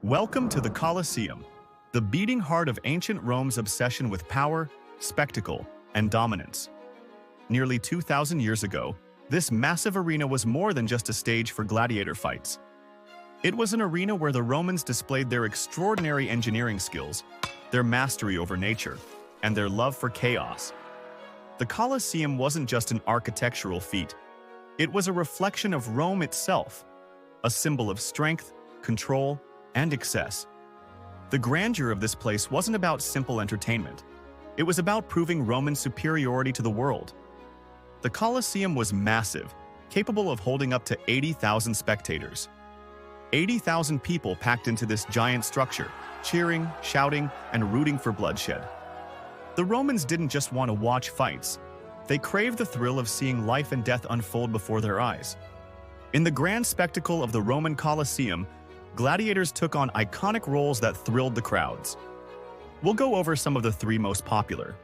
Welcome to the Colosseum, the beating heart of ancient Rome's obsession with power, spectacle, and dominance. Nearly 2,000 years ago, this massive arena was more than just a stage for gladiator fights. It was an arena where the Romans displayed their extraordinary engineering skills, their mastery over nature, and their love for chaos. The Colosseum wasn't just an architectural feat. It was a reflection of Rome itself, a symbol of strength, control, and excess. The grandeur of this place wasn't about simple entertainment. It was about proving Roman superiority to the world. The Colosseum was massive, capable of holding up to 80,000 spectators. 80,000 people packed into this giant structure, cheering, shouting, and rooting for bloodshed. The Romans didn't just want to watch fights. They craved the thrill of seeing life and death unfold before their eyes. In the grand spectacle of the Roman Colosseum, gladiators took on iconic roles that thrilled the crowds. We'll go over some of the three most popular.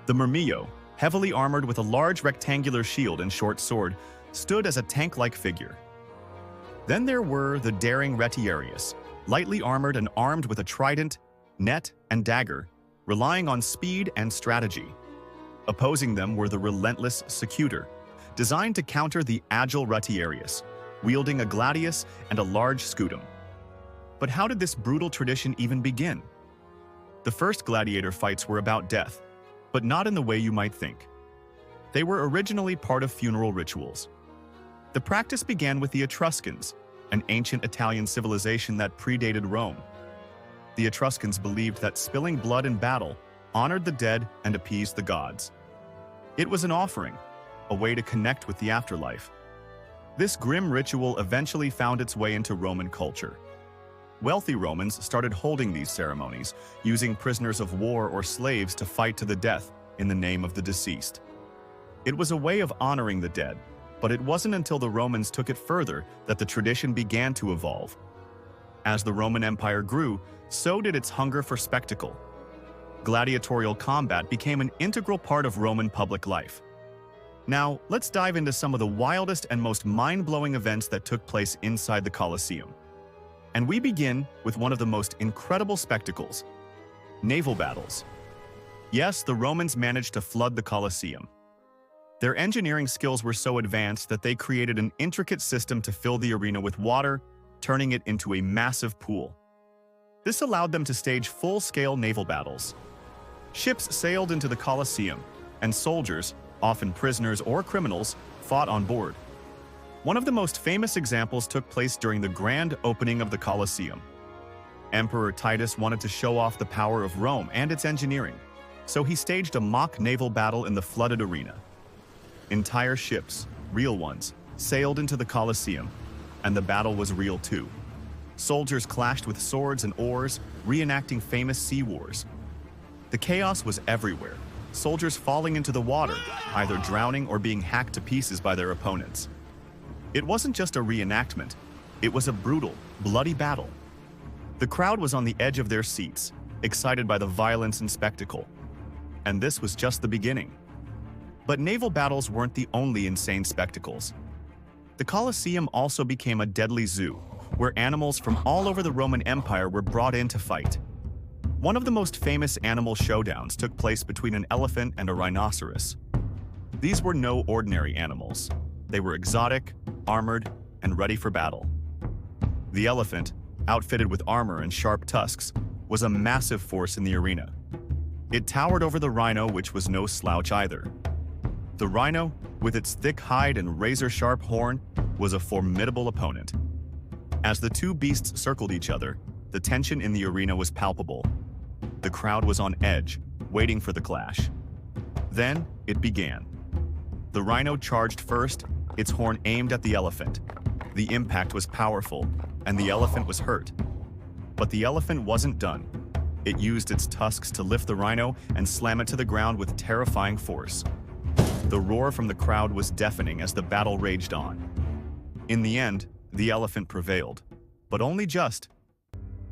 The Murmillo, heavily armored with a large rectangular shield and short sword, stood as a tank-like figure. Then there were the daring retiarius, lightly armored and armed with a trident, net, and dagger, relying on speed and strategy. Opposing them were the relentless secutor, designed to counter the agile retiarius, wielding a gladius and a large scutum. But how did this brutal tradition even begin? The first gladiator fights were about death, but not in the way you might think. They were originally part of funeral rituals. The practice began with the Etruscans, an ancient Italian civilization that predated Rome. The Etruscans believed that spilling blood in battle honored the dead and appeased the gods. It was an offering, a way to connect with the afterlife. This grim ritual eventually found its way into Roman culture. Wealthy Romans started holding these ceremonies, using prisoners of war or slaves to fight to the death in the name of the deceased. It was a way of honoring the dead, but it wasn't until the Romans took it further that the tradition began to evolve. As the Roman Empire grew, so did its hunger for spectacle. Gladiatorial combat became an integral part of Roman public life. Now, let's dive into some of the wildest and most mind-blowing events that took place inside the Colosseum. And we begin with one of the most incredible spectacles: naval battles. Yes, the Romans managed to flood the Colosseum. Their engineering skills were so advanced that they created an intricate system to fill the arena with water, turning it into a massive pool. This allowed them to stage full-scale naval battles. Ships sailed into the Colosseum, and soldiers, often prisoners or criminals, fought on board. One of the most famous examples took place during the grand opening of the Colosseum. Emperor Titus wanted to show off the power of Rome and its engineering, so he staged a mock naval battle in the flooded arena. Entire ships, real ones, sailed into the Colosseum, and the battle was real too. Soldiers clashed with swords and oars, reenacting famous sea wars. The chaos was everywhere, soldiers falling into the water, either drowning or being hacked to pieces by their opponents. It wasn't just a reenactment, it was a brutal, bloody battle. The crowd was on the edge of their seats, excited by the violence and spectacle. And this was just the beginning. But naval battles weren't the only insane spectacles. The Colosseum also became a deadly zoo, where animals from all over the Roman Empire were brought in to fight. One of the most famous animal showdowns took place between an elephant and a rhinoceros. These were no ordinary animals. They were exotic, armored, and ready for battle. The elephant, outfitted with armor and sharp tusks, was a massive force in the arena. It towered over the rhino, which was no slouch either. The rhino, with its thick hide and razor-sharp horn, was a formidable opponent. As the two beasts circled each other, the tension in the arena was palpable. The crowd was on edge, waiting for the clash. Then it began. The rhino charged first, its horn aimed at the elephant. The impact was powerful, and the elephant was hurt. But the elephant wasn't done. It used its tusks to lift the rhino and slam it to the ground with terrifying force. The roar from the crowd was deafening as the battle raged on. In the end, the elephant prevailed, but only just.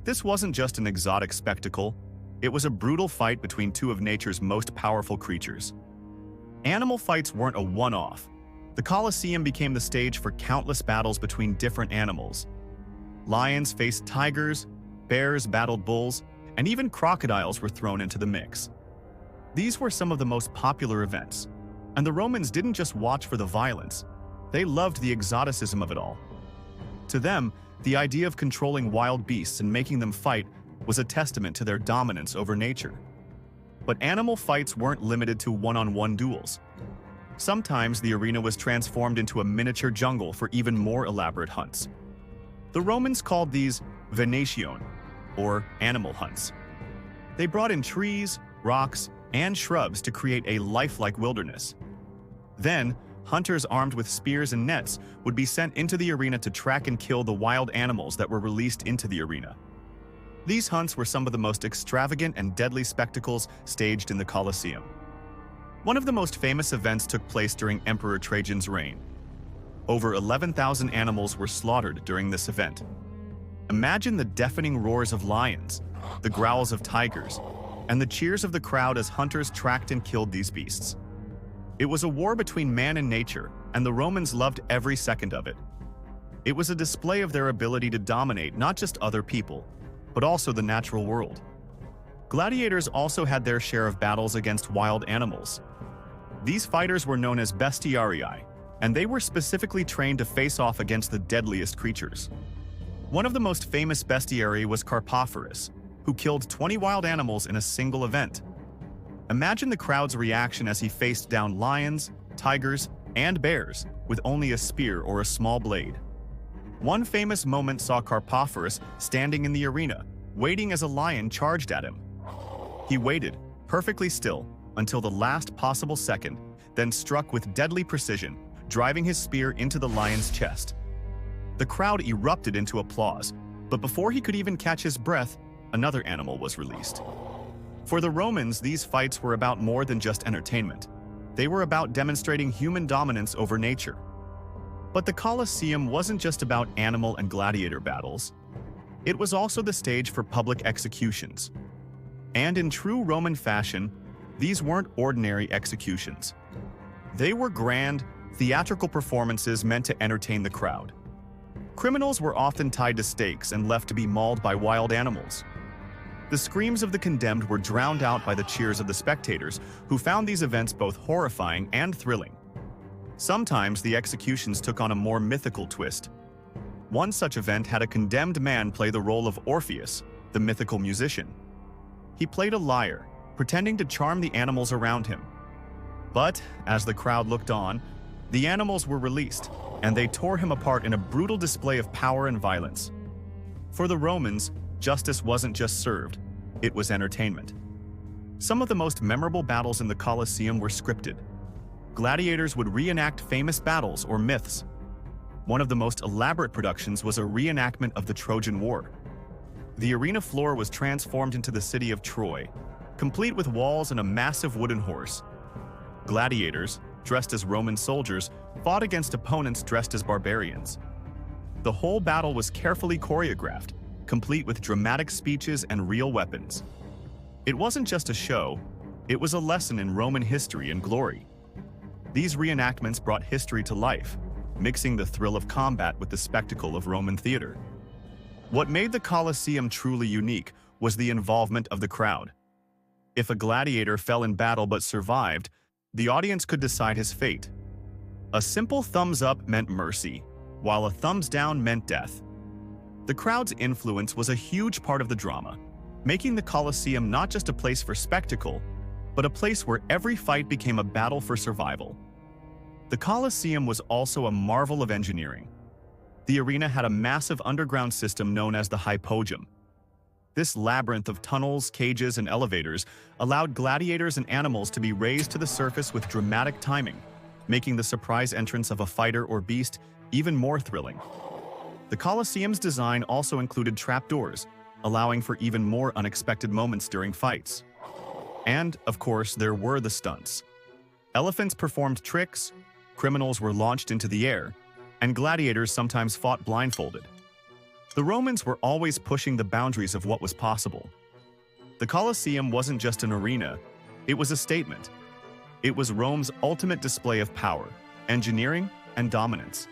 This wasn't just an exotic spectacle, it was a brutal fight between two of nature's most powerful creatures. Animal fights weren't a one-off. The Colosseum became the stage for countless battles between different animals. Lions faced tigers, bears battled bulls, and even crocodiles were thrown into the mix. These were some of the most popular events, and the Romans didn't just watch for the violence, they loved the exoticism of it all. To them, the idea of controlling wild beasts and making them fight was a testament to their dominance over nature. But animal fights weren't limited to one-on-one duels. Sometimes the arena was transformed into a miniature jungle for even more elaborate hunts. The Romans called these venationes, or animal hunts. They brought in trees, rocks, and shrubs to create a lifelike wilderness. Then, hunters armed with spears and nets would be sent into the arena to track and kill the wild animals that were released into the arena. These hunts were some of the most extravagant and deadly spectacles staged in the Colosseum. One of the most famous events took place during Emperor Trajan's reign. Over 11,000 animals were slaughtered during this event. Imagine the deafening roars of lions, the growls of tigers, and the cheers of the crowd as hunters tracked and killed these beasts. It was a war between man and nature, and the Romans loved every second of it. It was a display of their ability to dominate not just other people, but also the natural world. Gladiators also had their share of battles against wild animals. These fighters were known as bestiarii, and they were specifically trained to face off against the deadliest creatures. One of the most famous bestiarii was Carpophorus, who killed 20 wild animals in a single event. Imagine the crowd's reaction as he faced down lions, tigers, and bears with only a spear or a small blade. One famous moment saw Carpophorus standing in the arena, waiting as a lion charged at him. He waited, perfectly still, until the last possible second, then struck with deadly precision, driving his spear into the lion's chest. The crowd erupted into applause, but before he could even catch his breath, another animal was released. For the Romans, these fights were about more than just entertainment. They were about demonstrating human dominance over nature. But the Colosseum wasn't just about animal and gladiator battles. It was also the stage for public executions. And in true Roman fashion, these weren't ordinary executions. They were grand, theatrical performances meant to entertain the crowd. Criminals were often tied to stakes and left to be mauled by wild animals. The screams of the condemned were drowned out by the cheers of the spectators, who found these events both horrifying and thrilling. Sometimes the executions took on a more mythical twist. One such event had a condemned man play the role of Orpheus, the mythical musician. He played a lyre, pretending to charm the animals around him. But, as the crowd looked on, the animals were released, and they tore him apart in a brutal display of power and violence. For the Romans, justice wasn't just served, it was entertainment. Some of the most memorable battles in the Colosseum were scripted. Gladiators would reenact famous battles or myths. One of the most elaborate productions was a reenactment of the Trojan War. The arena floor was transformed into the city of Troy, complete with walls and a massive wooden horse. Gladiators, dressed as Roman soldiers, fought against opponents dressed as barbarians. The whole battle was carefully choreographed, complete with dramatic speeches and real weapons. It wasn't just a show, it was a lesson in Roman history and glory. These reenactments brought history to life, mixing the thrill of combat with the spectacle of Roman theater. What made the Colosseum truly unique was the involvement of the crowd. If a gladiator fell in battle but survived, the audience could decide his fate. A simple thumbs up meant mercy, while a thumbs down meant death. The crowd's influence was a huge part of the drama, making the Colosseum not just a place for spectacle, but a place where every fight became a battle for survival. The Colosseum was also a marvel of engineering. The arena had a massive underground system known as the hypogeum. This labyrinth of tunnels, cages, and elevators allowed gladiators and animals to be raised to the surface with dramatic timing, making the surprise entrance of a fighter or beast even more thrilling. The Colosseum's design also included trapdoors, allowing for even more unexpected moments during fights. And, of course, there were the stunts. Elephants performed tricks, criminals were launched into the air, and gladiators sometimes fought blindfolded. The Romans were always pushing the boundaries of what was possible. The Colosseum wasn't just an arena, it was a statement. It was Rome's ultimate display of power, engineering, and dominance.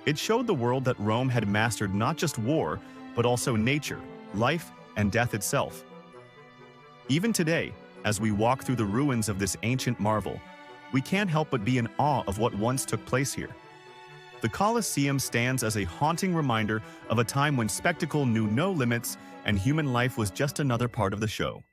It showed the world that Rome had mastered not just war, but also nature, life, and death itself. Even today, as we walk through the ruins of this ancient marvel, we can't help but be in awe of what once took place here. The Colosseum stands as a haunting reminder of a time when spectacle knew no limits and human life was just another part of the show.